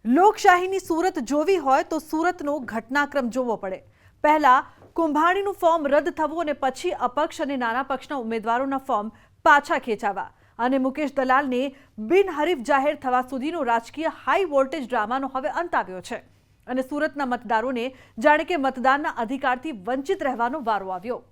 લોકશાહીની સુરત જોવી હોય તો સુરતનો ઘટનાક્રમ જોવો પડે। પહેલા કુંભાણીનું ફોર્મ રદ થવું અને પછી અપક્ષ અને નાના પક્ષના ઉમેદવારોના ફોર્મ પાછા ખેંચાવા અને મુકેશ દલાલને બિનહરીફ જાહેર થવા સુધીનો રાજકીય હાઈ વોલ્ટેજ ડ્રામાનો હવે અંત આવ્યો છે અને સુરતના મતદારોને જાણે કે મતદાનના અધિકારથી વંચિત રહેવાનો વારો આવ્યો।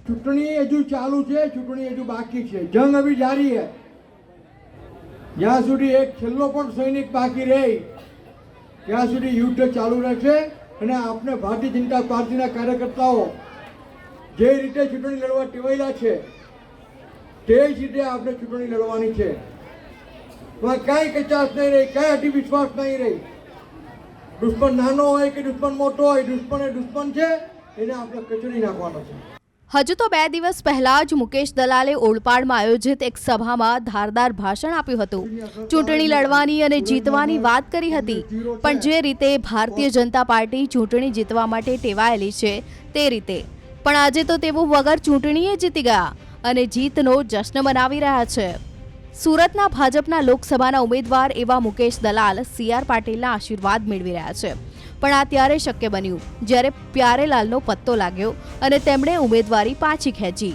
चुटनी हजू चालू है, चुटनी हजू बाकी है, जंग अभी जारी है। ज्यां सुधी एक छेल्लो पण सैनिक बाकी रहे ત્યાં સુધી યુદ્ધ ચાલુ રહેશે અને આપણે ભારતીય જનતા પાર્ટીના કાર્યકર્તાઓ જે રીતે ચૂંટણી લડવા ટેવાયેલા છે તે જ રીતે આપણે ચૂંટણી લડવાની છે। એમાં કાંઈ કચાશ નહીં રહી, કાંઈ અતિ વિશ્વાસ નહીં રહી। દુશ્મન નાનો હોય કે દુશ્મન મોટો હોય, દુશ્મન એ દુશ્મન છે, એને આપણે કચડી નાખવાનો છે। હજુ તો 2 દિવસ પહેલા જ મુકેશ દલાલે ઓલપાડમાં આયોજિત એક સભામાં ધારદાર ભાષણ આપ્યું હતું। ચૂંટણી લડવાની અને જીતવાની વાત કરી હતી, પણ જે રીતે ભારતીય જનતા પાર્ટી ચૂંટણી જીતવા માટે ટેવાયેલી છે તે રીતે। પણ આજે તો તેઓ વગર ચૂંટણીએ જીતી ગયા અને જીતનો જશ્ન મનાવી રહ્યા છે। સુરતના ભાજપના લોકસભાના ઉમેદવાર એવા મુકેશ દલાલ CR પાટીલના આશીર્વાદ મેળવી રહ્યા છે, પણ આ ત્યારે શક્ય બન્યું જ્યારે પ્યારેલાલનો પત્તો લાગ્યો અને તેમણે ઉમેદવારી પાછી ખેંચી।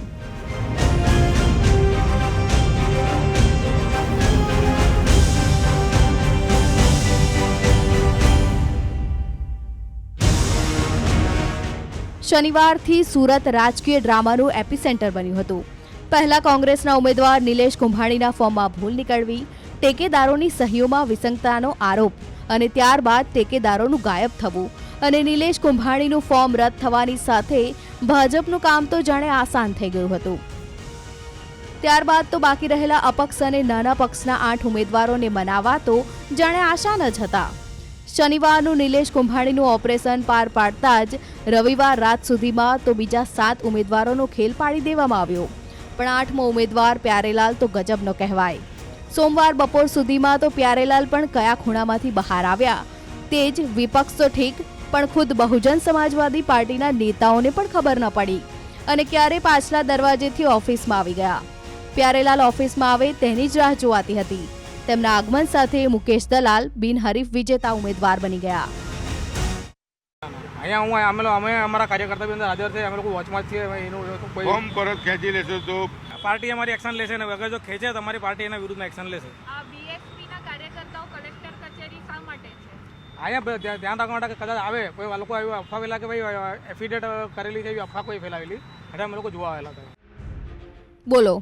શનિવારથી સુરત રાજકીય ડ્રામાનું એપિસેન્ટર બન્યું હતું। પહેલા કોંગ્રેસના ઉમેદવાર નિલેશ કુંભાણીના ફોર્મમાં ભૂલ નીકળવી, ટેકેદારોની સહીઓમાં વિસંગતતાનો આરોપ અને ત્યારબાદ ટેકેદારોનું ગાયબ થવું અને નિલેશ કુંભાણીનું ફોર્મ રદ થવાની સાથે ભાજપનું કામ તો જાણે આસાન થઈ ગયું હતું। ત્યારબાદ તો બાકી રહેલા અપક્ષ અને નાના પક્ષના 8 ઉમેદવારોને મનાવવા તો જાણે આસાન જ હતા। શનિવારનું નિલેશ કુંભાણીનું ઓપરેશન પાર પાડતા જ રવિવાર રાત સુધીમાં તો બીજા 7 ઉમેદવારોનો ખેલ પાડી દેવામાં આવ્યો, પણ 8મો ઉમેદવાર પ્યારેલાલ તો ગજબનો કહેવાય। સોમવાર બપોર સુધીમાં તો પ્યારેલાલ પણ કયા ખૂણામાંથી બહાર આવ્યા તે જ વિપક્ષ તો ઠીક, પણ ખુદ બહુજન સમાજવાદી પાર્ટીના નેતાઓને પણ ખબર ન પડી અને ક્યારે પાછલા દરવાજેથી ઓફિસમાં આવી ગયા। પ્યારેલાલ ઓફિસમાં આવે તેની જ રાહ જોવાતી હતી। તેમના આગમન સાથે મુકેશ દલાલ બિનહરીફ વિજેતા ઉમેદવાર બની ગયા। અહીંયા અમે અમારા કાર્યકર્તા બી અંદર હાજર છે, અમે લોકો વોચમાં છીએ। એનું ફોર્મ પરત ખેંચી લેશો તો પાર્ટી અમારી એક્શન લેશે ને અગર જો ખેંચે તો અમારી પાર્ટી એના વિરુદ્ધમાં એક્શન લેશે। બીએસપીના કાર્યકર્તાઓ કલેક્ટર કચેરી શા માટે છે? અહીંયા ધ્યાન રાખવા માટે કદાચ આવે કોઈ લોકો એવી અફવા ફેલા કે ભાઈ એફિડેટ કરેલી છે, એવી અફવા કોઈ ફેલાવેલી એટલે અમે લોકો જોવા આવેલા હતા। બોલો,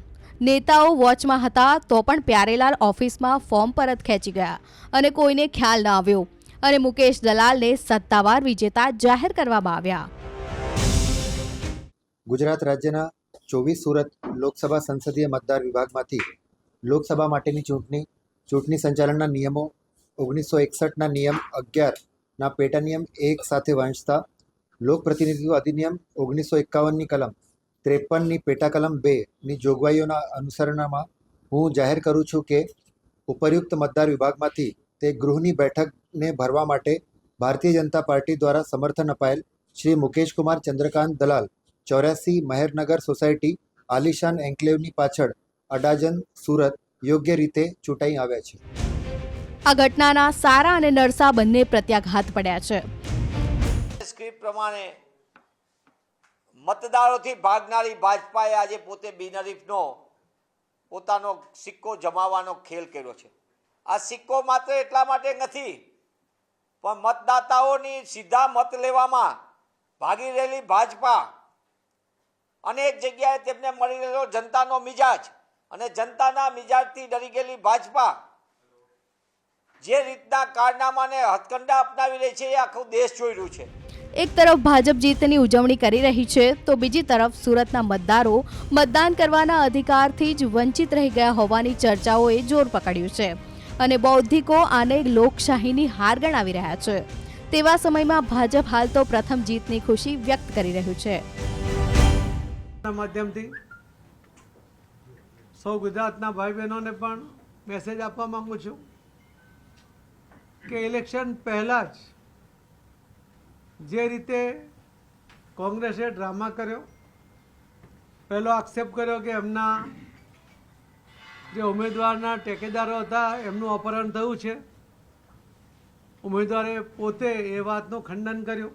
નેતાઓ વોચમાં હતા તો પણ પ્યારેલાલ ઓફિસમાં ફોર્મ પરત ખેંચી ગયા અને કોઈને ખ્યાલ ન આવ્યો અને મુકેશ દલાલને સત્તાવાર વિજેતા જાહેર કરવામાં આવ્યા। ગુજરાત રાજ્યના 24 સુરત લોકસભા સંસદીય મતદાર વિભાગમાંથી લોકસભા માટેની ચૂંટણી સંચાલનના નિયમો 1961ના નિયમ 11ના પેટા નિયમ 1 સાથે વાંચતા લોકપ્રતિનિધિત્વ અધિનિયમ 1951ની કલમ 53ની પેટા કલમ 2ની જોગવાઈઓના અનુસરણમાં હું જાહેર કરું છું કે ઉપરયુક્ત મતદાર વિભાગમાંથી તે ગૃહની બેઠકને ભરવા માટે ભારતીય જનતા પાર્ટી દ્વારા સમર્થન અપાયેલ શ્રી મુકેશ કુમાર ચંદ્રકાંત દલાલ 84 મહેરનગર સોસાયટી આલિશાન એન્કલેવની પાછળ અડાજન સુરત યોગ્ય રીતે ચૂંટાઈ આવ્યા છે। આ ઘટનાના સારા અને નરસા બંને પ્રત્યાઘાત પડ્યા છે। સ્ક્રિપ્ટ પ્રમાણે મતદારોથી ભાગનારી ભાજપાએ આજે પોતે બિનહરીફનો પોતાનો સિક્કો જમાવવાનો ખેલ કર્યો છે। આ સિક્કો માત્ર એટલા માટે નથી, પણ મતદાતાઓની સીધા મત લેવામાં ભાગી રહેલી ભાજપા અનેક જગ્યાએ તેમને મળી રહેલો જનતાનો મિજાજ અને જનતાના મિજાજથી ડરી ગયેલી ભાજપા જે રીતના કારનામાને હથકંડા અપનાવી રહી છે એ આખો દેશ જોઈ રહ્યું છે। એક તરફ ભાજપ જીતની ઉજવણી કરી રહી છે તો બીજી તરફ સુરતના મતદારો મતદાન કરવાના અધિકારથી જ વંચિત રહી ગયા હોવાની ચર્ચાઓએ જોર પકડ્યું છે અને બૌદ્ધિકો આને લોકશાહીની હાર ગણાવી રહ્યા છે। તેવા સમયમાં ભાજપ હાલ તો પ્રથમ જીતની ખુશી વ્યક્ત કરી રહ્યું છે। માધ્યમથી સૌ ગુજરાતના ભાઈ બહેનોને પણ મેસેજ આપવા માંગુ છું કે ઇલેક્શન પહેલાં જ જે રીતે કોંગ્રેસે ડ્રામા કર્યો, પહેલો આક્ષેપ કર્યો કે એમના જે ઉમેદવારના ટેકેદારો હતા એમનું અપહરણ થયું છે, ઉમેદવારે પોતે એ વાતનું ખંડન કર્યું,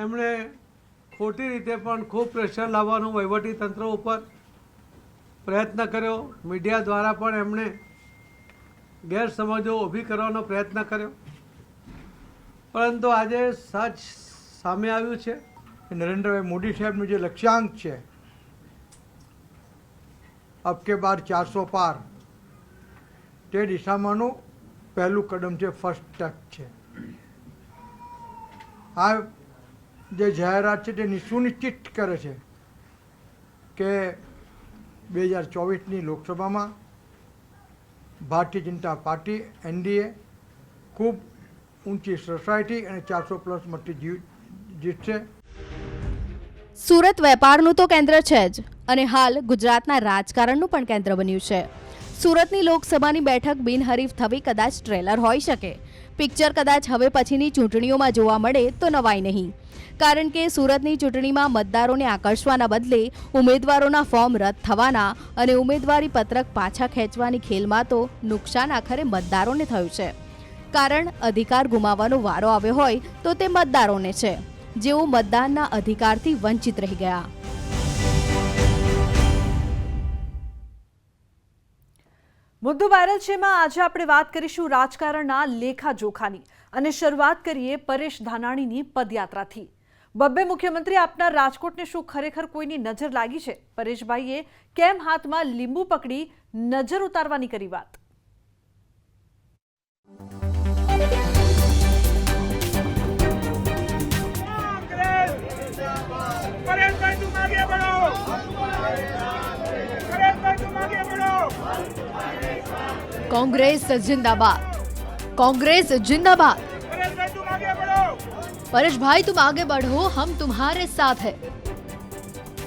એમણે ખોટી રીતે પણ ખૂબ પ્રેશર લાવવાનો વહીવટી તંત્ર ઉપર પ્રયત્ન કર્યો, મીડિયા દ્વારા પણ એમણે ગેરસમજો ઊભી કરવાનો પ્રયત્ન કર્યો, પરંતુ આજે સચ સામે આવ્યું છે કે નરેન્દ્રભાઈ મોદી સાહેબનું જે લક્ષ્યાંક છે અબ કે બાર 400 પાર, તે દિશામાંનું પહેલું કદમ છે, ફર્સ્ટ સ્ટેપ છે. આ જે જાહેરાત છે તે સુનિશ્ચિત કરે છે કે 2024ની લોકસભામાં ભારતીય જનતા પાર્ટી NDA ખૂબ ઊંચી સોસાયટી અને 400+ મતથી જીતશે. સુરત વેપારનું તો કેન્દ્ર છે જ અને હાલ ગુજરાતના રાજકારણનું પણ કેન્દ્ર બન્યું છે. સુરતની લોકસભાની બેઠક બિનહરીફ થવી કદાચ ટ્રેલર હોઈ શકે, પિક્ચર કદાચ હવે પછીની ચૂંટણીઓમાં જોવા મળે તો નવાઈ નહીં, કારણ કે સુરતની ચૂંટણીમાં મતદારોને આકર્ષવાના બદલે ઉમેદવારોના ફોર્મ રદ થવાના અને ઉમેદવારી પત્રક પાછા ખેંચવાની ખેલમાં તો નુકસાન આખરે મતદારોને થયું છે. કારણ અધિકાર ગુમાવવાનો વારો આવ્યો હોય તો તે મતદારોને છે, જેઓ મતદાનના અધિકારથી વંચિત રહી ગયા. મુદ્દો વાયરલ છે માં આજે આપણે વાત કરીશું રાજકારણના લેખાજોખાની અને શરૂઆત કરીએ પરેશ ધાનાણીની પદયાત્રાથી. બબ્બે મુખ્યમંત્રી આપનાર રાજકોટને શું ખરેખર કોઈની નજર લાગી છે? પરેશભાઈએ કેમ હાથમાં લીંબુ પકડી નજર ઉતારવાની કરી વાત? कांग्रेस जिंदाबाद, कांग्रेस जिंदाबाद. परेश भाई तुम आगे बढ़ो, हम तुम्हारे साथ है.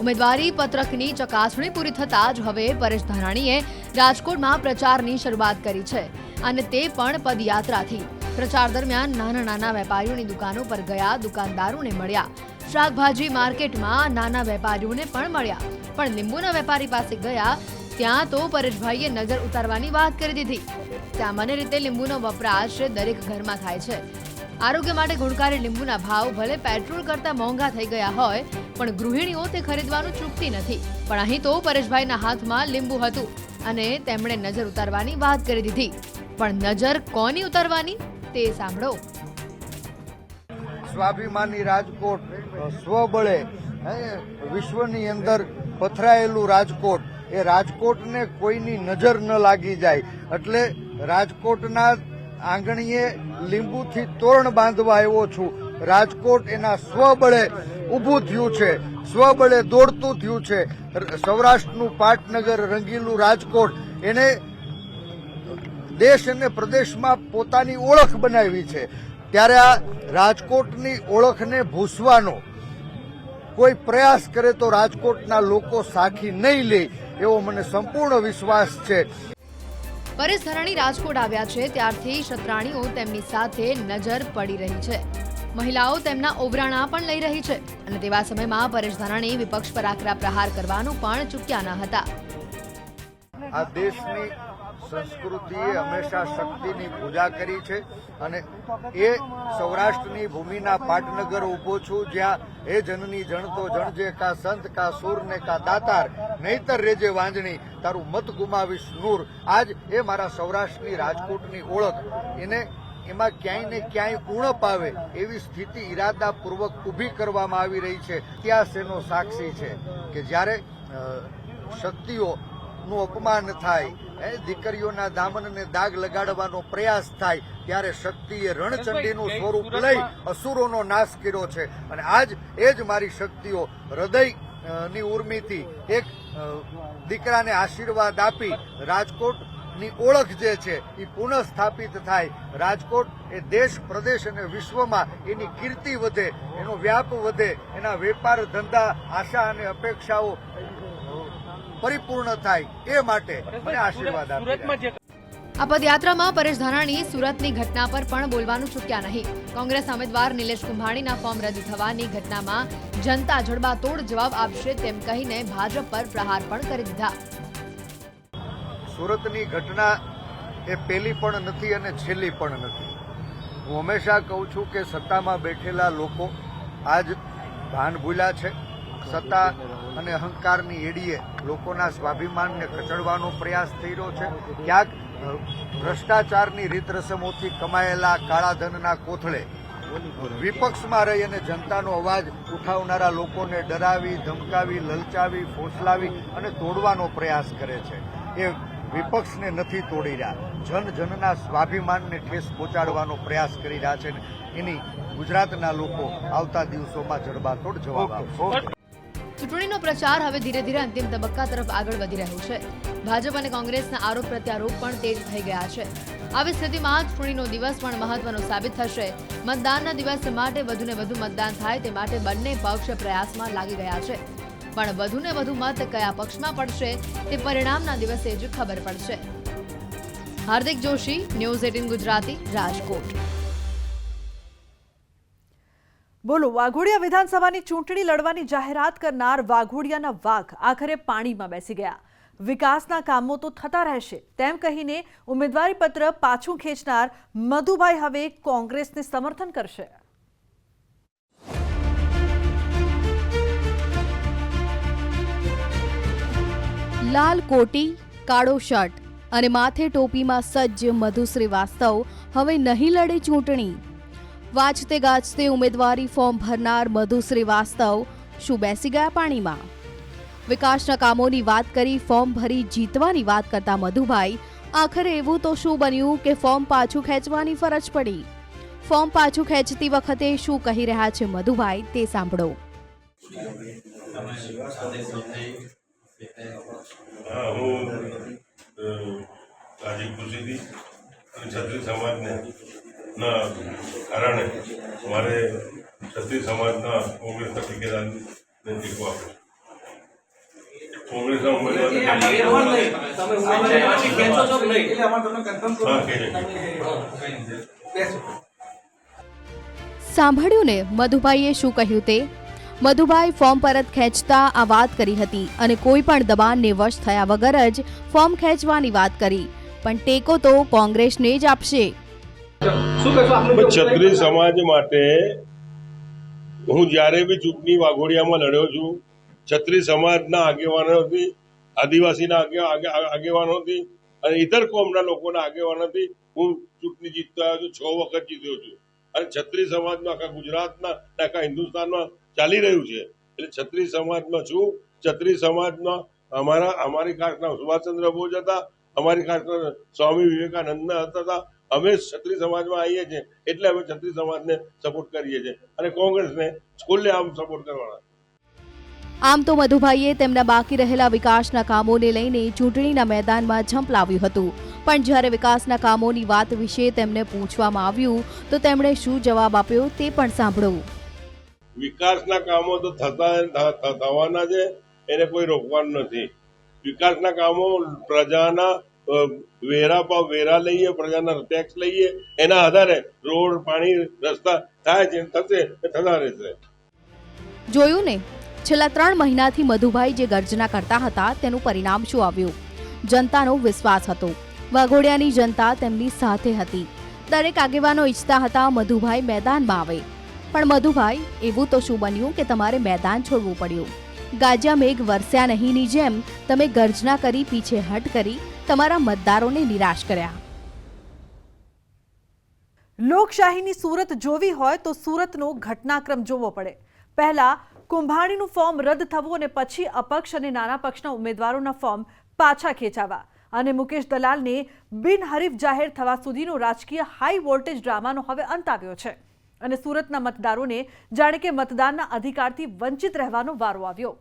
ઉમેદવારી પત્રકની ચકાસણી પૂરી થતા જ હવે પરેશ ધાનાણીએ રાજકોટમાં પ્રચારની શરૂઆત કરી છે અને તે પણ પદયાત્રાથી. પ્રચાર દરમિયાન નાના નાના વેપારીઓની દુકાનો પર ગયા, દુકાનદારોને મળ્યા, શાકભાજી માર્કેટમાં નાના વેપારીઓને પણ મળ્યા, પણ લીંબુના વેપારી પાસે ગયા ત્યાં તો પરેશભાઈએ નજર ઉતારવાની વાત કરી દીધી. સામાન્ય રીતે લીંબુનો વપરાશ દરેક ઘરમાં થાય છે. આરોગ્ય માટે ગુણકારી લીંબુના ભાવ ભલે પેટ્રોલ કરતા મોંઘા થઈ ગયા હોય, પણ ગૃહિણીઓ તે ખરીદવાનું ચૂકતી નથી. પણ અહીં તો પરેશભાઈના હાથમાં લીંબુ હતું અને તેમણે નજર ઉતારવાની વાત કરી દીધી. પણ નજર કોની ઉતારવાની તે સાંભળો. સ્વાભિમાની રાજકોટ, સ્વબળે વિશ્વની અંદર પથરાયેલું રાજકોટ, એ રાજકોટને કોઈની નજર ન લાગી જાય એટલે રાજકોટના આંગણીએ લીંબુથી તોરણ બાંધવા આવ્યો છું. રાજકોટ એના સ્વબળે ઊભું થયું છે, સ્વબળે દોડતું થયું છે. સૌરાષ્ટ્રનું પાટનગર, રંગીલું રાજકોટ એને દેશ અને પ્રદેશમાં પોતાની ઓળખ બનાવી છે. ત્યારે આ રાજકોટની ઓળખને ભૂસવાનો કોઈ પ્રયાસ કરે તો રાજકોટના લોકો સાખી નહીં લે એવો મને સંપૂર્ણ વિશ્વાસ છે. પરેશ ધાનાણી રાજકોટ આવ્યા છે ત્યારથી ક્ષત્રાણીઓ તેમની સાથે નજર પડી રહી છે. મહિલાઓ તેમના ઓવરાણા પણ લઈ રહી છે અને તેવા સમયમાં પરેશ ધાનાણી વિપક્ષ પર આકરા પ્રહાર કરવાનું પણ ચૂક્યા ન હતા. આ દેશની સંસ્કૃતિએ હંમેશા શક્તિની પૂજા કરી છે અને એ સૌરાષ્ટ્રની ભૂમિના પાટનગર ઊભો છું, જ્યાં એ જનની જણતો જણજે કા સંત કા સૂર ને કા દાતાર, નહીતર રેજે વાંજણી તારું મત ગુમાવીશ નૂર. આજ એ મારા સૌરાષ્ટ્રની રાજકોટની ઓળખ, એને એમાં ક્યાંય ને ક્યાંય ઉણપ આવે એવી સ્થિતિ ઇરાદાપૂર્વક ઊભી કરવામાં આવી રહી છે. ઇતિહાસ એનો સાક્ષી છે કે જ્યારે શક્તિઓનું અપમાન થાય, દીકરીઓના દામનને દાગ લગાડવાનો પ્રયાસ થાય, ત્યારે શક્તિએ રણચંડીનું સ્વરૂપ લઈ અસુરોનો નાશ કર્યો છે. અને આજ એ જ મારી શક્તિઓ હૃદયની ઉર્મિથી એક દીકરાને આશીર્વાદ આપી રાજકોટની ઓળખ જે છે એ પુનઃ સ્થાપિત થાય. રાજકોટ એ દેશ, પ્રદેશ અને વિશ્વમાં એની કીર્તિ વધે, એનો વ્યાપ વધે, એના વેપાર ધંધા, આશા અને અપેક્ષાઓ પરિપૂર્ણ થાય એ માટે મને આશીર્વાદ આપે. આ પદયાત્રામાં પરેશ ધાનાણી સુરતની ઘટના પર પણ બોલવાનું ચૂક્યા નહીં. કોંગ્રેસના ઉમેદવાર નિલેશ કુંભાણીના ફોર્મ રદ થવાની ઘટનામાં જનતા જડબાતોડ જવાબ આપશે તેમ કહીને ભાજપ પર પ્રહાર પણ કરી દીધા. સુરતની ઘટના એ પહેલી પણ નથી અને છેલ્લી પણ નથી. હું હંમેશા કહું છું કે સત્તામાં બેઠેલા લોકો આજ ભાન ભૂલ્યા છે. સત્તા અને અહંકારની એડીએ લોકોના સ્વાભિમાનને કચડવાનો પ્રયાસ થઈ રહ્યો છે. ક્યાંક ભ્રષ્ટાચારની રીત રસમોથી કમાયેલા કાળા ધનના કોથળે વિપક્ષમાં રહી અને જનતાનો અવાજ ઉઠાવનારા લોકોને ડરાવી, ધમકાવી, લલચાવી, ફોસલાવી અને તોડવાનો પ્રયાસ કરે છે. એ વિપક્ષને નથી તોડી રહ્યા, જનના સ્વાભિમાનને ઠેસ પહોંચાડવાનો પ્રયાસ કરી રહ્યા છે. એની ગુજરાતના લોકો આવતા દિવસોમાં જડબાતોડ જવાબ આપશે. ચૂંટણીનો પ્રચાર હવે ધીરે ધીરે અંતિમ તબક્કા તરફ આગળ વધી રહ્યો છે. ભાજપ અને કોંગ્રેસના આરોપ પ્રત્યારોપ પણ તેજ થઈ ગયા છે. આવી સ્થિતિમાં ચૂંટણીનો દિવસ પણ મહત્વનો સાબિત થશે. મતદાનના દિવસ માટે વધુને વધુ મતદાન થાય તે માટે બંને પક્ષ પ્રયાસમાં લાગી ગયા છે. પણ વધુને વધુ મત કયા પક્ષમાં પડશે તે પરિણામના દિવસે જ ખબર પડશે. હાર્દિક જોશી, ન્યૂઝ 18 ગુજરાતી, રાજકોટ. બોલો, વાઘોડિયા વિધાનસભાની ચૂંટણી લડવાની જાહેરાત કરનાર વાઘોડિયાના વાઘ આખરે પાણીમાં બેસી ગયા. વિકાસના કામો તો થતા રહેશે તેમ કહીને ઉમેદવારી પત્ર પાછું ખેંચનાર મધુભાઈ હવે કોંગ્રેસને સમર્થન કરશે. લાલ કોટી, કાળો શર્ટ અને માથે ટોપીમાં સજ્જ મધુ શ્રીવાસ્તવ હવે નહીં લડે ચૂંટણી. વાંચતે ગાજતે ઉમેદવારી ફોર્મ ભરનાર મધુ શ્રીવાસ્તવ શું બેસી ગયા પાણીમાં? વિકાસના કામોની વાત કરી ફોર્મ ભરી જીતવાની વાત કરતા મધુભાઈ આખરે એવું તો શું બન્યું કે ફોર્મ પાછું ખેંચવાની ફરજ પડી? ફોર્મ પાછું ખેંચતી વખતે શું કહી રહ્યા છે મધુભાઈ તે સાંભળો. હું આજે ખુશીથી અને ક્ષત્રિય સમાજને ના કારણે મારે ક્ષત્રિય સમાજના કોંગ્રેસના ઠેકેદારને ટેકો આપ્યો. કોંગ્રેસના સાંભળ્યું ને મધુભાઈએ શું કહ્યું તે? મધુભાઈ ફોર્મ પરત ખેંચતા આ વાત કરી હતી અને કોઈ પણ દબાણને વશ થયા વગર જ ફોર્મ ખેંચવાની વાત કરી. પણ ટેકો તો કોંગ્રેસને જ આપશે. ક્ષત્રિય સમાજ માટે હું જ્યારે બી ચૂંટણી વાઘોડિયામાં લડ્યો છું, ક્ષત્રિય સમાજના આગેવાનોથી, આદિવાસીના આગેવાનોથી અને ઇતર કોમના લોકોના આગેવાનોથી હું ચૂંટણી જીતતો આવ્યો છું. 6 વખત જીત્યો છું. અને ક્ષત્રિય સમાજમાં આખા ગુજરાતના આખા હિન્દુસ્તાનમાં ચાલી રહ્યું છે. એટલે ક્ષત્રિય સમાજમાં છું. ક્ષત્રિય સમાજમાં અમારી કાસ્ટના સુભાષચંદ્ર બોઝ હતા, અમારી કાસ્ટના સ્વામી વિવેકાનંદ હતા. અમે ક્ષત્રિય સમાજમાં આવીએ છીએ એટલે અમે ક્ષત્રિય સમાજને સપોર્ટ કરીએ છીએ અને કોંગ્રેસને ખુલ્લેઆમ સપોર્ટ કરવાના. આમ તો મધુભાઈએ તેમના બાકી રહેલા વિકાસના કામોને લઈને ચૂંટણીના મેદાનમાં ઝંપલાવ્યું હતું. પણ જ્યારે વિકાસના કામોની વાત વિશે તેમને પૂછવામાં આવ્યું તો તેમણે શું જવાબ આપ્યો તે પણ સાંભળો. વિકાસના કામો તો થવાના છે, એને કોઈ રોકવાનું નથી. વિકાસના કામો પ્રજાના વેરા લઈએ, પ્રજાના ટેક્સ લઈએ, એના આધારે રોડ, પાણી, રસ્તા થાય છે, થશે, થતા રહેશે. જોયું ને, છેલ્લા 3 મહિનાથી મધુભાઈ જે ગર્જના કરતા હતા તેનું પરિણામ શું આવ્યું? જનતાનો વિશ્વાસ હતો. વાઘોડિયાની જનતા તેમની સાથે હતી. દરેક આગેવાનો ઈચ્છતા હતા મધુભાઈ મેદાનમાં આવે. પણ મધુભાઈ, એવું તો શું બન્યું કે તમારે મેદાન છોડવું પડ્યું? ગાજ્યા મેઘ વરસ્યા નહીંની જેમ તમે ગર્જના કરી પીછેહટ કરી તમારા મતદારોને નિરાશ કર્યા. લોકશાહીની સુરત જોવી હોય તો સુરતનો ઘટનાક્રમ જોવો પડે. પહેલા કુંભાણીનું ફોર્મ રદ થવું અને પછી અપક્ષ અને નાના પક્ષના ઉમેદવારોના ફોર્મ પાછા ખેંચાવા અને મુકેશ દલાલને બિનહરીફ જાહેર થવા સુધીનો રાજકીય હાઈ વોલ્ટેજ ડ્રામાનો હવે અંત આવ્યો છે અને સુરતના મતદારોને જાણે કે મતદાનના અધિકારથી વંચિત રહેવાનો વારો આવ્યો.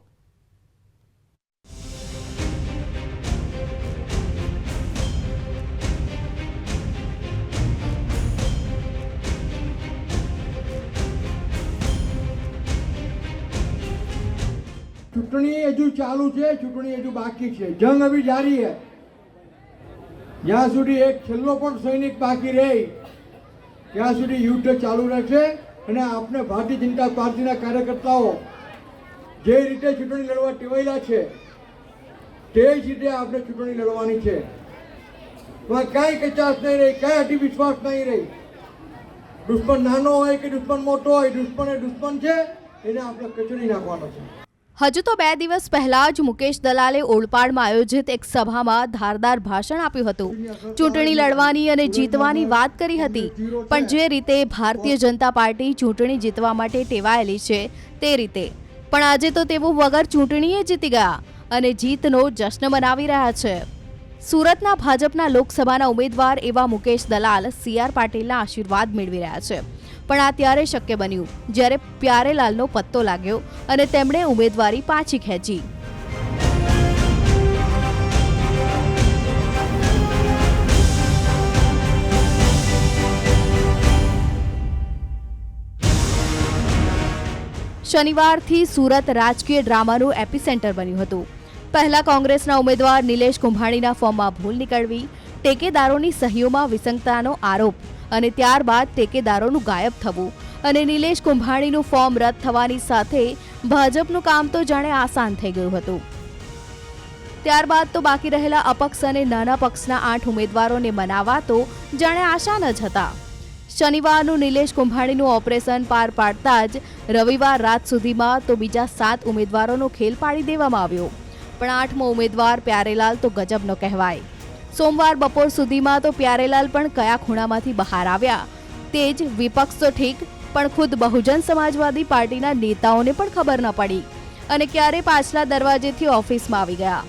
चुटनी हजू चालू है, चुटनी हजू बाकी है, जंग अभी जारी है. જ્યાં સુધી એક છેલ્લો પણ સૈનિક બાકી રહે ત્યાં સુધી યુદ્ધ ચાલુ રહેશે અને આપણે ભારતીય જનતા પાર્ટીના કાર્યકર્તાઓ જે રીતે ચૂંટણી લડવા ટેવાયેલા છે તે જ રીતે આપણે ચૂંટણી લડવાની છે. એમાં કાંઈ કચાશ નહીં રહી, કાંઈ અતિવિશ્વાસ નહીં રહી. દુશ્મન નાનો હોય કે દુશ્મન મોટો હોય, દુશ્મન એ દુશ્મન છે, એને આપણે કચડી નાખવાનો છે. હજુ તો 2 દિવસ પહેલા જ મુકેશ દલાલે ઓલપાડમાં આયોજિત એક સભામાં ધારદાર ભાષણ આપ્યું હતું. ચૂંટણી લડવાની અને જીતવાની વાત કરી હતી, પણ જે રીતે ભારતીય જનતા પાર્ટી ચૂંટણી જીતવા માટે ટેવાયેલી છે તે રીતે. પણ આજે તો તેઓ વગર ચૂંટણીએ જીતી ગયા અને જીતનો જશ્ન મનાવી રહ્યા છે. સુરતના ભાજપના લોકસભાના ઉમેદવાર એવા મુકેશ દલાલ CR પાટીલના આશીર્વાદ મેળવી રહ્યા છે. પણ આ ત્યારે શક્ય બન્યું જ્યારે પ્યારેલાલનો પત્તો લાગ્યો અને તેમણે ઉમેદવારી પાછી ખેંચી. શનિવારથી સુરત રાજકીય ડ્રામાનું એપિસેન્ટર બન્યું હતું. પહેલા કોંગ્રેસના ઉમેદવાર નિલેશ કુંભાણીના ફોર્મમાં ભૂલ નીકળવી, ટેકેદારોની સહીઓમાં વિસંગતતાનો આરોપ અને ત્યારબાદ ટેકેદારોનું ગાયબ થવું અને નિલેશ કુંભાણીનું ફોર્મ રદ થવાની સાથે ભાજપનું કામ તો જાણે આસાન થઈ ગયું હતું. ત્યારબાદ તો બાકી રહેલા અપક્ષ અને નાના પક્ષના 8 ઉમેદવારોને મનાવવા તો જાણે આસાન જ હતા. શનિવારનું નિલેશ કુંભાણીનું ઓપરેશન પાર પાડતા જ રવિવાર રાત સુધીમાં તો બીજા 7 ઉમેદવારોનો ખેલ પાડી દેવામાં આવ્યો. પણ 8મો ઉમેદવાર પ્યારેલાલ તો ગજબનો કહેવાય. સોમવાર બપોર સુધીમાં તો પ્યારેલાલ પણ કયા ખૂણામાંથી બહાર આવ્યા તે જ વિપક્ષ તો ઠીક, પણ ખુદ બહુજન સમાજવાદી પાર્ટીના નેતાઓને પણ ખબર ન પડી અને ક્યારે પાછલા દરવાજેથી ઓફિસમાં આવી ગયા.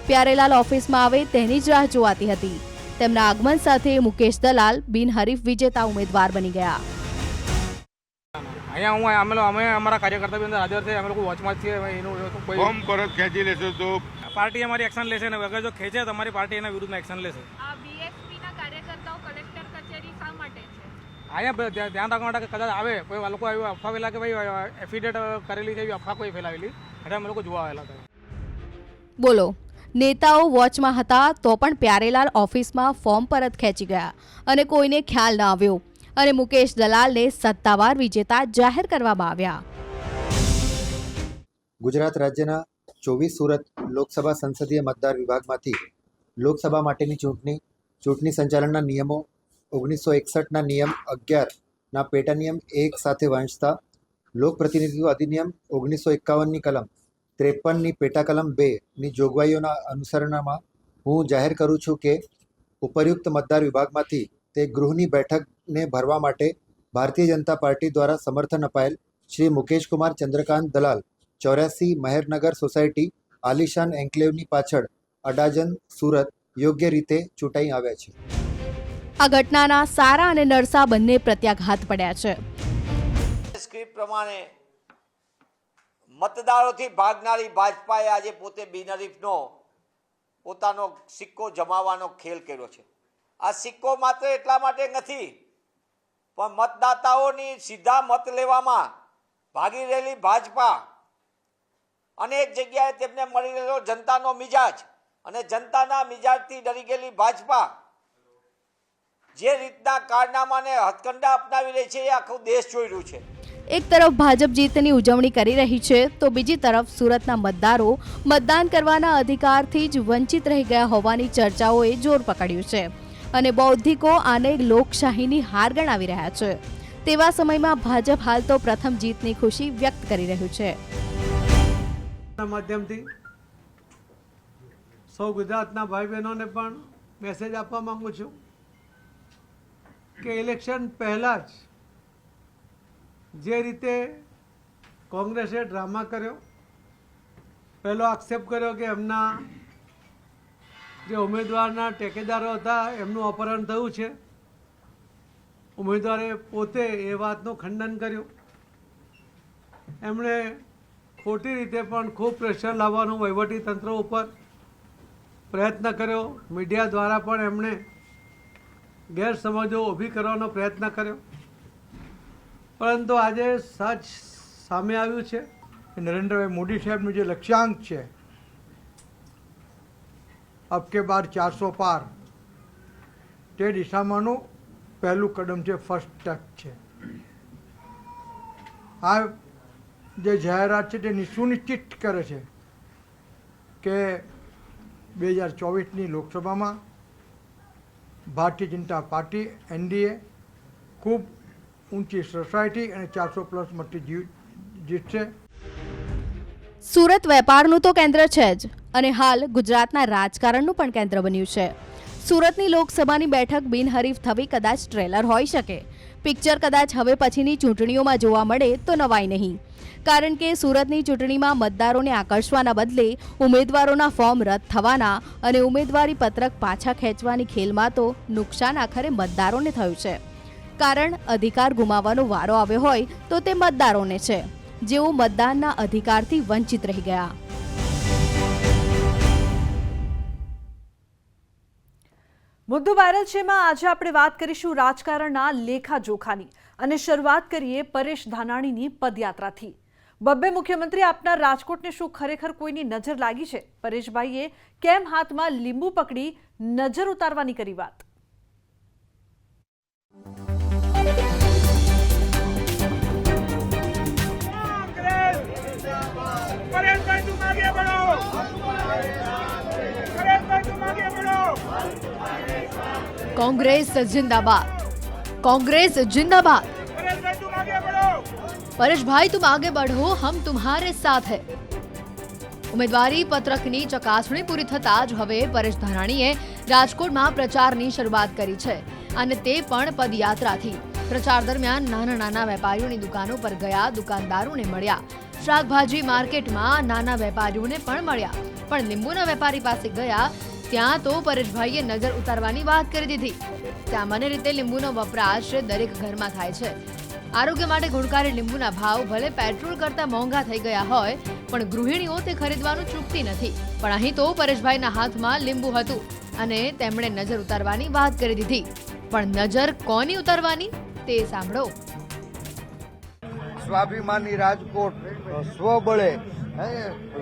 પ્યારેલાલ ઓફિસમાં આવે તેની જ રાહ જોવાતી હતી. તેમના આગમન સાથે મુકેશ દલાલ બિનહરીફ વિજેતા ઉમેદવાર બની ગયા. અહીંયા અમે અમારા કાર્યકર્તા બી અંદર હાજર છે. અમે લોકો વોચમાં જ છીએ. એનું કોઈ ફોર્મ પરત ખેંચી લેશો તો પાર્ટી અમારી એક્શન લેશે ને અગર જો ખેંચે તો અમારી પાર્ટી એના વિરુદ્ધમાં એક્શન લેશે. આ બીએસપીના કાર્યકર્તાઓ કલેક્ટર કચેરી શા માટે છે? અહીંયા ધ્યાન રાખવા માટે કદાચ આવે કોઈ લોકો એવી અફવા ફેલા કે ભાઈ એફિડેટ કરેલી છે એવી અફવા કોઈ ફેલાવેલી એટલે અમે લોકો જોવા આવેલા હતા. બોલો, નેતાઓ વોચમાં હતા તો પણ પ્યારેલાલ ઓફિસમાં ફોર્મ પરત ખેંચી ગયા અને કોઈને ખ્યાલ ન આવ્યો અને મુકેશ દલાલને સત્તાવાર વિજેતા જાહેર કરવામાં આવ્યા. ગુજરાત રાજ્યના 24 સુરત લોકસભા સંસદીય મતદાર વિભાગમાંથી લોકસભા માટેની ચૂંટણી સંચાલનના નિયમો 1961ના નિયમ 11ના પેટા નિયમ 1 સાથે વાંચતા લોકપ્રતિનિધિત્વ અધિનિયમ 1951ની કલમ 53ની પેટા કલમ 2ની જોગવાઈઓના અનુસરણમાં હું જાહેર કરું છું કે ઉપરયુક્ત મતદાર વિભાગમાંથી તે ગૃહની બેઠકને ભરવા માટે ભારતીય જનતા પાર્ટી દ્વારા સમર્થન અપાયેલ શ્રી મુકેશકુમાર ચંદ્રકાંત દલાલ 84 મહેરનગર સોસાયટી આલિશાન એન્કલેવની પાછળ અડાજન સુરત યોગ્ય રીતે ચૂંટાઈ આવ્યા છે. આ ઘટનાના સારા અને નરસા બંને પ્રત્યાઘાત પડ્યા છે. સ્ક્રિપ્ટ પ્રમાણે મતદારોથી ભાગનારી ભાજપાએ આજે પોતે બિનહરીફનો પોતાનો સિક્કો જમાવવાનો ખેલ કર્યો છે. આ સિક્કો માત્ર એટલા માટે નથી પણ મતદાતાઓની સીધા મત લેવામાં ભાગી રહેલી ભાજપા અનેક જગ્યાએ તેમને મળી રહેલો જનતાનો મિજાજ અને જનતાના મિજાજથી ડરી ગયેલી ભાજપા જે રીતના કારનામાને હથકંડા અપનાવી રહી છે એ આખું દેશ જોઈ રહ્યું છે. એક તરફ ભાજપ જીતની ઉજવણી કરી રહી છે તો બીજી તરફ સુરતના મતદારો મતદાન કરવાના અધિકારથી જ વંચિત રહી ગયા હોવાની ચર્ચાઓએ જોર પકડ્યું છે અને બૌદ્ધિકો આને લોકશાહીની હાર ગણાવી રહ્યા છે. તેવા સમયમાં ભાજપ હાલ તો પ્રથમ જીતની ખુશી વ્યક્ત કરી રહ્યું છે. માધ્યમથી સૌ ગુજરાતના ભાઈ બહેનોને પણ મેસેજ આપવા માંગુ છું કે ઇલેક્શન પહેલાં જ જે રીતે કોંગ્રેસે ડ્રામા કર્યો, પહેલો આક્ષેપ કર્યો કે એમના જે ઉમેદવારના ટેકેદારો હતા એમનું અપહરણ થયું છે, ઉમેદવારે પોતે એ વાતનું ખંડન કર્યું. એમણે ખોટી રીતે પણ ખૂબ પ્રેશર લાવવાનું વહીવટી તંત્ર ઉપર પ્રયત્ન કર્યો. મીડિયા દ્વારા પણ એમણે ગેરસમજો ઊભી કરવાનો પ્રયત્ન કર્યો. પરંતુ આજે સચ સામે આવ્યું છે કે નરેન્દ્રભાઈ મોદી સાહેબનું જે લક્ષ્યાંક છે અબ કે બાર 400 પાર, તે દિશામાંનું પહેલું કદમ છે, ફર્સ્ટ સ્ટેપ છે. આ જે જાહેરાત છે તે સુનિશ્ચિત કરે છે કે 2024ની લોકસભામાં ભારતીય જનતા પાર્ટી NDA ખૂબ ઊંચી સોસાયટી અને 400+ મતથી જીતશે. સુરત વેપારનું તો કેન્દ્ર છે જ અને હાલ ગુજરાતના રાજકારણનું પણ કેન્દ્ર બન્યું છે. સુરતની લોકસભાની બેઠક બિનહરીફ થવી કદાચ ટ્રેલર હોઈ શકે. પિક્ચર કદાચ હવે પછીની ચૂંટણીઓમાં જોવા મળે તો નવાઈ નહીં, કારણ કે સુરતની ચૂંટણીમાં મતદારોને આકર્ષવાના બદલે ઉમેદવારોના ફોર્મ રદ થવાના અને ઉમેદવારી પત્રક પાછા ખેંચવાની ખેલમાં તો નુકસાન આખરે મતદારોને થયું છે. કારણ અધિકાર ગુમાવવાનો વારો આવ્યો હોય તો તે મતદારોને છે, જેઓ મતદાનના અધિકારથી વંચિત રહી ગયા. મુદ્દો વાયરલ છે માં આજે આપણે વાત કરીશું રાજકારણના લેખાજોખાની અને શરૂઆત કરીએ પરેશ ધાનાણીની પદયાત્રાથી. બબ્બે મુખ્યમંત્રી આપનાર રાજકોટને શું ખરેખર કોઈની નજર લાગી છે? પરેશભાઈએ કેમ હાથમાં લીંબુ પકડી નજર ઉતારવાની કરી વાત? कांग्रेस जिंदाबाद, कांग्रेस जिंदाबाद. परेश भाई तुम आगे बढ़ो, हम तुम्हारे साथ है. ઉમેદવારી પત્રકની ચકાસણી પૂરી થતા જ હવે પરેશ ધાનાણીએ રાજકોટમાં પ્રચારની શરૂઆત કરી છે અને તે પણ પદયાત્રાથી. પ્રચાર દરમિયાન નાના નાના વેપારીઓની દુકાનો પર ગયા, દુકાનદારોને મળ્યા. શાકભાજી માર્કેટમાં નાના વેપારીઓને પણ મળ્યા, પણ લીંબુના વેપારી પાસે ગયા ત્યાં તો પરેશભાઈએ નજર ઉતારવાની વાત કરી દીધી. સામાન્ય રીતે લીંબુનો વપરાશ દરેક ઘરમાં થાય છે. આરોગ્ય માટે ગુણકારી લીંબુના ભાવ ભલે પેટ્રોલ કરતા મોંઘા થઈ ગયા હોય, પણ ગૃહિણીઓ તે ખરીદવાનું ચૂકતી નથી. પણ અહીં તો પરેશભાઈના હાથમાં લીંબુ હતું અને તેમણે નજર ઉતારવાની વાત કરી દીધી. પણ નજર કોની ઉતારવાની તે સાંભળો. સ્વાભિમાની રાજકોટ, સ્વબળે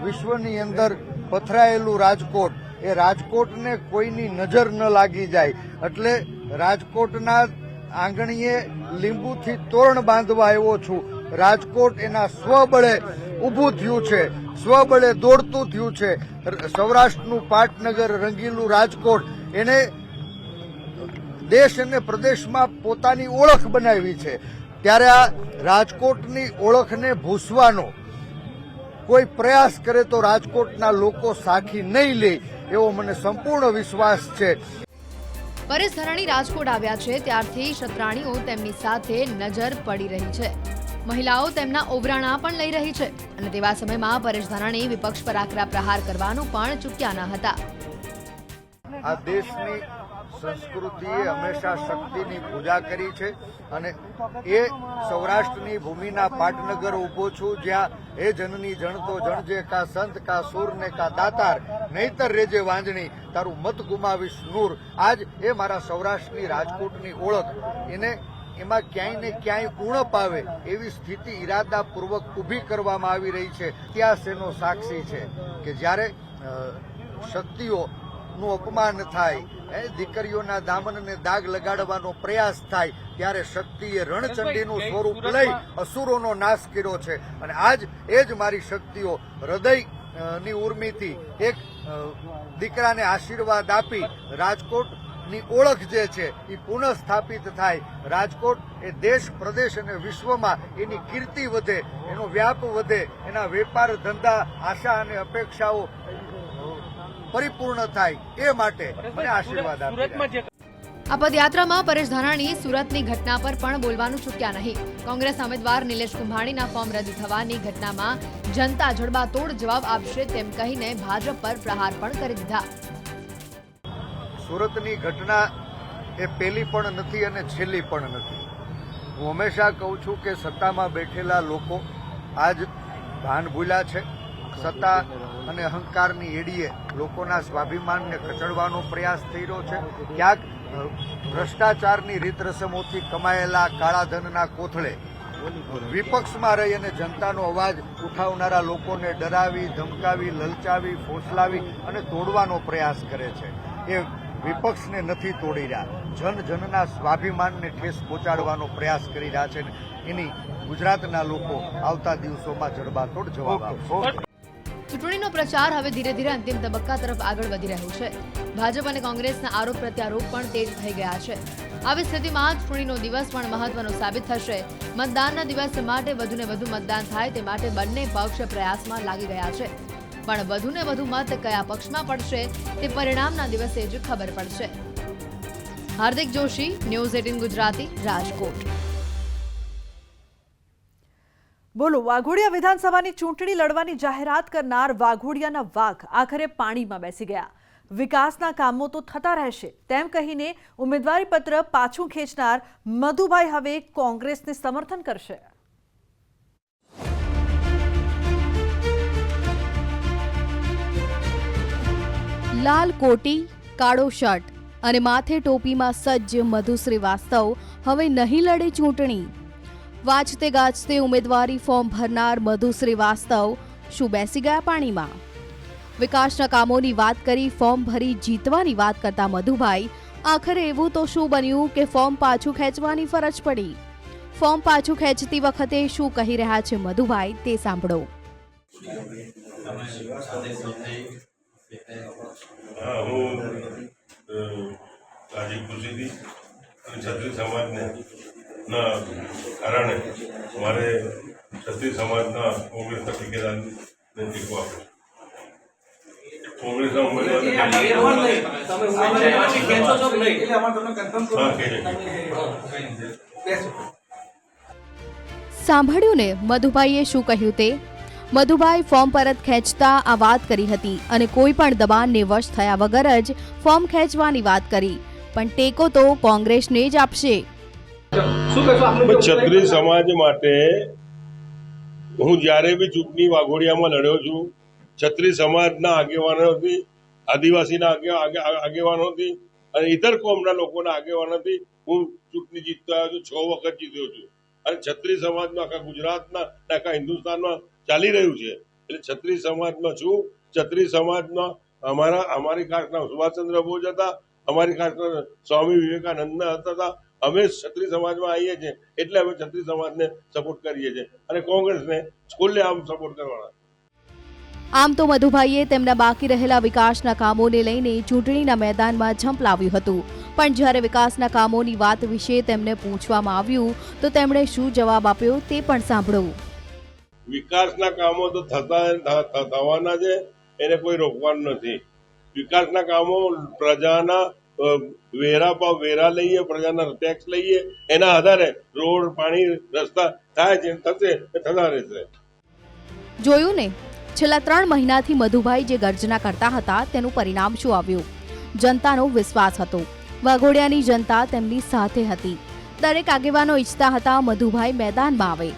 વિશ્વની અંદર પથરાયેલું રાજકોટ, એ રાજકોટને કોઈની નજર ન લાગી જાય એટલે રાજકોટના આંગણીએ લીંબુથી તોરણ બાંધવા આવ્યો છું. રાજકોટ એના સ્વબળે ઊભું થયું છે, સ્વબળે દોડતું થયું છે. સૌરાષ્ટ્રનું પાટનગર, રંગીલું રાજકોટ એને દેશ અને પ્રદેશમાં પોતાની ઓળખ બનાવી છે. ત્યારે આ રાજકોટની ઓળખને ભૂસવાનો કોઈ પ્રયાસ કરે તો રાજકોટના લોકો સાખી નહીં લે એવો મને સંપૂર્ણ વિશ્વાસ છે. પરેશ ધાનાણી રાજકોટ આવ્યા છે ત્યારથી ક્ષત્રાણીઓ તેમની સાથે નજર પડી રહી છે. મહિલાઓ તેમના ઓવરાણા પણ લઈ રહી છે અને તેવા સમયમાં પરેશ ધાનાણી વિપક્ષ પર આકરા પ્રહાર કરવાનું પણ ચૂક્યા ન હતા. આ દેશની સંસ્કૃતિએ હંમેશા શક્તિની પૂજા કરી છે અને એ સૌરાષ્ટ્રની ભૂમિના પાટનગર ઊભો છું, જ્યાં એ જનની જણતો જણજે કા સંત કા સૂર ને કા દાતાર, નહીતર રેજે વાંજણી તારું મત ગુમાવીશ નૂર. આજ એ મારા સૌરાષ્ટ્રની રાજકોટની ઓળખ, એને એમાં ક્યાંય ને ક્યાંય ઉણપ આવે એવી સ્થિતિ ઇરાદાપૂર્વક ઊભી કરવામાં આવી રહી છે. ઇતિહાસ એનો સાક્ષી છે કે જ્યારે શક્તિઓનું અપમાન થાય, દીકરીઓના દામનને દાગ લગાડવાનો પ્રયાસ થાય, ત્યારે શક્તિએ રણચંડીનું સ્વરૂપ લઈ અસુરોનો નાશ કર્યો છે. અને આજ એ જ મારી શક્તિઓ હૃદયની ઉર્મિથી એક દીકરાને આશીર્વાદ આપી રાજકોટની ઓળખ જે છે એ પુનઃ સ્થાપિત થાય. રાજકોટ એ દેશ, પ્રદેશ અને વિશ્વમાં એની કીર્તિ વધે, એનો વ્યાપ વધે, એના વેપાર ધંધા, આશા અને અપેક્ષાઓ પરિપૂર્ણ થાય એ માટે મને આશીર્વાદ આપે. આ પદયાત્રામાં પરેશ ધાનાણી સુરતની ઘટના પર પણ બોલવાનું ચૂક્યા નહીં. કોંગ્રેસ ઉમેદવાર નિલેશ કુંભાણીના ફોર્મ રદ થવાની ઘટનામાં જનતા જડબાતોડ જવાબ આપશે તેમ કહીને ભાજપ પર પ્રહાર પણ કરી દીધા. સુરતની ઘટના એ પહેલી પણ નથી અને છેલ્લી પણ નથી. હું હંમેશા કહું છું કે સત્તામાં બેઠેલા લોકો આજ ભાન ભૂલ્યા છે. સત્તા અને અહંકારની એડીએ લોકોના સ્વાભિમાનને કચડવાનો પ્રયાસ થઈ રહ્યો છે. ક્યાંક ભ્રષ્ટાચારની રીત રસમોથી કમાયેલા કાળા ધનના કોથળે વિપક્ષમાં રહી અને જનતાનો અવાજ ઉઠાવનારા લોકોને ડરાવી, ધમકાવી, લલચાવી, ફોસલાવી અને તોડવાનો પ્રયાસ કરે છે. એ વિપક્ષને નથી તોડી રહ્યા, જનના સ્વાભિમાનને ઠેસ પહોંચાડવાનો પ્રયાસ કરી રહ્યા છે. એની ગુજરાતના લોકો આવતા દિવસોમાં જડબાતોડ જવાબ આપશે. ચૂંટણીનો પ્રચાર હવે ધીરે ધીરે અંતિમ તબક્કા તરફ આગળ વધી રહ્યો છે. ભાજપ અને કોંગ્રેસના આરોપ પ્રત્યારોપ પણ તેજ થઈ ગયા છે. આવી સ્થિતિમાં ચૂંટણીનો દિવસ પણ મહત્વનો સાબિત થશે. મતદાનના દિવસ માટે વધુને વધુ મતદાન થાય તે માટે બંને પક્ષ પ્રયાસમાં લાગી ગયા છે. પણ વધુને વધુ મત કયા પક્ષમાં પડશે તે પરિણામના દિવસે જ ખબર પડશે. હાર્દિક જોશી, ન્યૂઝ 18 ગુજરાતી, રાજકોટ. બોલો, વાઘોડિયા વિધાનસભાની ચૂંટણી લડવાની જાહેરાત કરનાર વાઘોડિયાના વાઘ આખરે પાણીમાં બેસી ગયા. વિકાસના કામો તો થતા રહેશે તેમ કહીને ઉમેદવારી પત્ર પાછું ખેંચનાર મધુભાઈ હવે કોંગ્રેસને સમર્થન કરશે. લાલ કોટી, કાળો શર્ટ અને માથે ટોપીમાં સજ્જ મધુ શ્રીવાસ્તવ હવે નહીં લડે ચૂંટણી. વાંચતે ગાજતે ઉમેદવારી ફોર્મ ભરનાર મધુ શ્રીવાસ્તવ શું બેસી ગયા પાણીમાં? વિકાસના કામોની વાત કરી ફોર્મ ભરી જીતવાની વાત કરતા મધુભાઈ આખરે એવું તો શું બન્યું કે ફોર્મ પાછું ખેંચવાની ફરજ પડી. ફોર્મ પાછું ખેંચતી વખતે શું કહી રહ્યા છે મધુભાઈ તે સાંભળો. હા, હું આજે ખુશીથી ક્ષત્રિય સમાજને ના કારણે મારે ક્ષત્રિય સમાજના કોંગ્રેસના ઠેકેદારને ટેકો આપ્યો. કોંગ્રેસના સાંભળ્યું ને મધુભાઈએ શું કહ્યું તે? મધુભાઈ ફોર્મ પરત ખેંચતા આ વાત કરી હતી અને કોઈ પણ દબાણને વશ થયા વગર જ ફોર્મ ખેંચવાની વાત કરી. પણ ટેકો તો કોંગ્રેસને જ આપશે. ક્ષત્રિય સમાજ માટે હું જ્યારે બી ચૂંટણી વાઘોડિયામાં લડ્યો છું, ક્ષત્રિય સમાજના આગેવાનોથી, આદિવાસીના આગેવાનોથી અને ઇતર કોમના લોકોના આગેવાનોથી હું ચૂંટણી જીતતો આવ્યો છું. 6 વખત જીત્યો છું અને ક્ષત્રિય સમાજનું આખા ગુજરાતના આખા હિન્દુસ્તાનમાં ચાલી રહ્યું છે. એટલે ક્ષત્રિય સમાજમાં છું. ક્ષત્રિય સમાજમાં અમારી કાસ્ટના સુભાષચંદ્ર બોઝ હતા, અમારી કાસ્ટના સ્વામી વિવેકાનંદ હતા. અમે ક્ષત્રિય સમાજમાં આવીએ છીએ એટલે અમે ક્ષત્રિય સમાજને સપોર્ટ કરીએ છીએ અને કોંગ્રેસને ખુલ્લે આમ સપોર્ટ કરવાના. આમ તો મધુભાઈએ તેમના બાકી રહેલા વિકાસના કામોને લઈને ચૂંટણીના મેદાનમાં ઝંપલાવ્યું હતું. પણ જ્યારે વિકાસના કામોની વાત વિશે તેમને પૂછવામાં આવ્યું તો તેમણે શું જવાબ આપ્યો તે પણ સાંભળો. વિકાસના કામો તો થવાના છે, એને કોઈ રોકવાનું નથી. વિકાસના કામો પ્રજાના વેરા લઈએ, પ્રજાના ટેક્સ લઈએ, એના આધારે રોડ, પાણી, રસ્તા થાય છે, થશે, થતા રહેશે. જોયું ને, છેલ્લા 3 મહિનાથી મધુભાઈ જે ગર્જના કરતા હતા તેનું પરિણામ શું આવ્યું? જનતાનો વિશ્વાસ હતો. વાઘોડિયાની જનતા તેમની સાથે હતી. દરેક આગેવાનો ઈચ્છતા હતા મધુભાઈ મેદાનમાં આવે.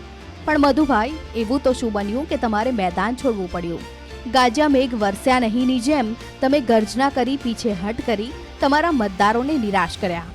પણ મધુભાઈ, એવું તો શું બન્યું કે તમારે મેદાન છોડવું પડ્યું? ગાજ્યા મેઘ વરસ્યા નહીંની જેમ તમે ગર્જના કરી પીછે હટ કરી તમારા મતદારોને નિરાશ કર્યા.